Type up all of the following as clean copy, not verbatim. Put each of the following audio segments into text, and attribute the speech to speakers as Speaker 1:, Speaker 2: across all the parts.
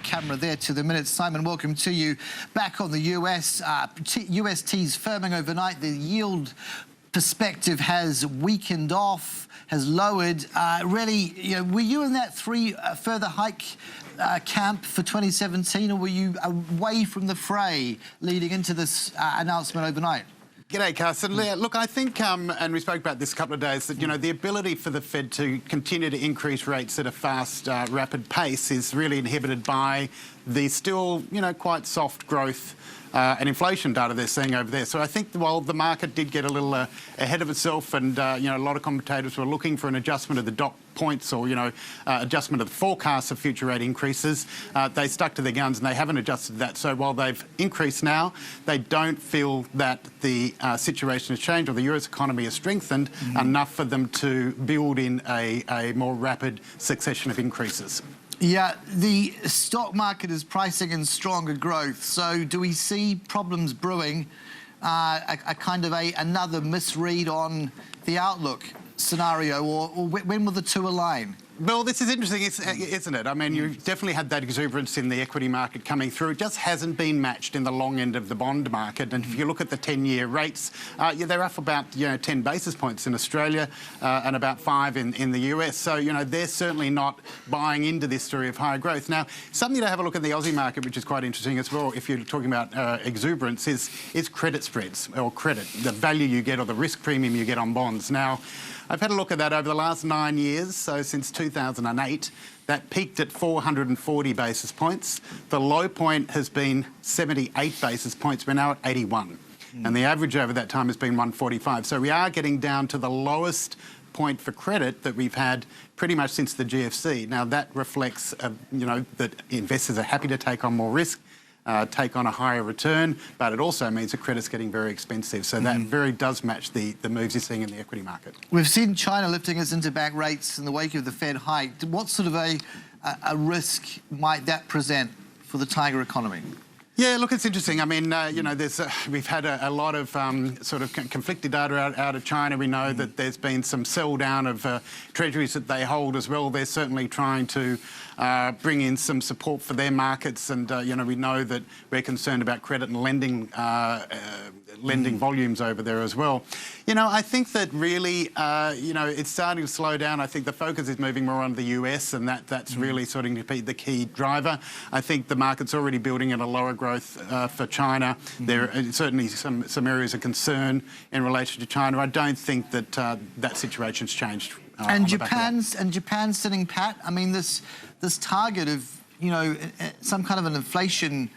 Speaker 1: Camera there to the minutes. Simon, welcome to you. Back on the US, UST's firming overnight. The yield perspective has weakened off, has lowered. Really, were you in that further hike camp for 2017, or were you away from the fray leading into this announcement overnight?
Speaker 2: G'day, Carson. Look, I think, and we spoke about this a couple of days, that, the ability for the Fed to continue to increase rates at a fast, rapid pace is really inhibited by the still, quite soft growth and inflation data they're seeing over there. So I think while the market did get a little ahead of itself and, a lot of commentators were looking for an adjustment of the dot points or, adjustment of the forecast of future rate increases, they stuck to their guns and they haven't adjusted that. So while they've increased now, they don't feel that the situation has changed or the Euro's economy has strengthened enough for them to build in a more rapid succession of increases.
Speaker 1: Yeah, the stock market is pricing in stronger growth. So do we see problems brewing, a kind of another misread on the outlook scenario, or when will the two align?
Speaker 2: Well, this is interesting, isn't it? I mean, you definitely had that exuberance in the equity market coming through. It just hasn't been matched in the long end of the bond market. And if you look at the 10-year rates, they're up about 10 basis points in Australia and about 5 in the US. So, they're certainly not buying into this story of higher growth. Now, something to have a look at the Aussie market, which is quite interesting as well, if you're talking about exuberance, is credit spreads or credit, the value you get or the risk premium you get on bonds. Now, I've had a look at that over the last 9 years, so since 2008, that peaked at 440 basis points. The low point has been 78 basis points. We're now at 81. And the average over that time has been 145. So we are getting down to the lowest point for credit that we've had pretty much since the GFC. Now, that reflects, that investors are happy to take on more risk, take on a higher return, but it also means that credit's getting very expensive. So that very does match the moves you're seeing in the equity market.
Speaker 1: We've seen China lifting its interbank rates in the wake of the Fed hike. What sort of a risk might that present for the tiger economy?
Speaker 2: Yeah, look, it's interesting. I mean, we've had a lot of sort of conflicted data out of China. We know that there's been some sell down of treasuries that they hold as well. They're certainly trying to bring in some support for their markets, and we know that we're concerned about credit and lending volumes over there as well. I think that really, it's starting to slow down. I think the focus is moving more on the US, and that's really sort of the key driver. I think the market's already building at a lower growth for China. There are certainly some areas of concern in relation to China. I don't think that that situation's changed.
Speaker 1: And Japan's sitting pat. I mean, this target of some kind of an inflation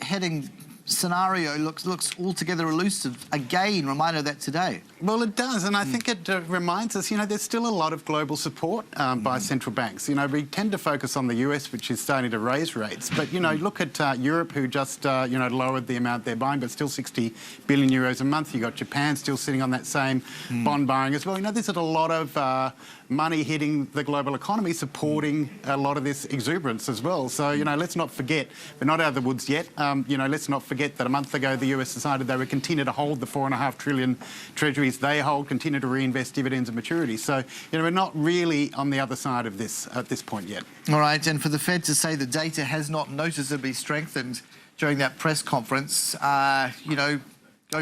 Speaker 1: heading scenario looks altogether elusive. Again, reminder of that today.
Speaker 2: Well, it does, and I think it reminds us, there's still a lot of global support by central banks. We tend to focus on the US, which is starting to raise rates, but, look at Europe, who just, lowered the amount they're buying, but still 60 billion euros a month. You've got Japan still sitting on that same bond buying as well. There's a lot of money hitting the global economy, supporting a lot of this exuberance as well. So, let's not forget, we're not out of the woods yet. Let's not forget that a month ago, the US decided they would continue to hold the $4.5 trillion treasuries they hold, continue to reinvest dividends and maturities. So, we're not really on the other side of this at this point yet.
Speaker 1: All right, and for the Fed to say the data has not noticeably strengthened during that press conference, go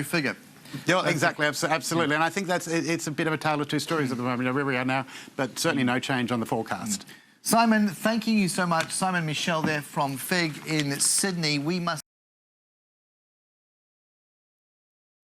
Speaker 1: figure.
Speaker 2: Yeah, exactly, absolutely. And I think it's a bit of a tale of two stories at the moment, where we are now, but certainly no change on the forecast.
Speaker 1: Simon, thanking you so much. Simon Michell there from FIIG in Sydney. We must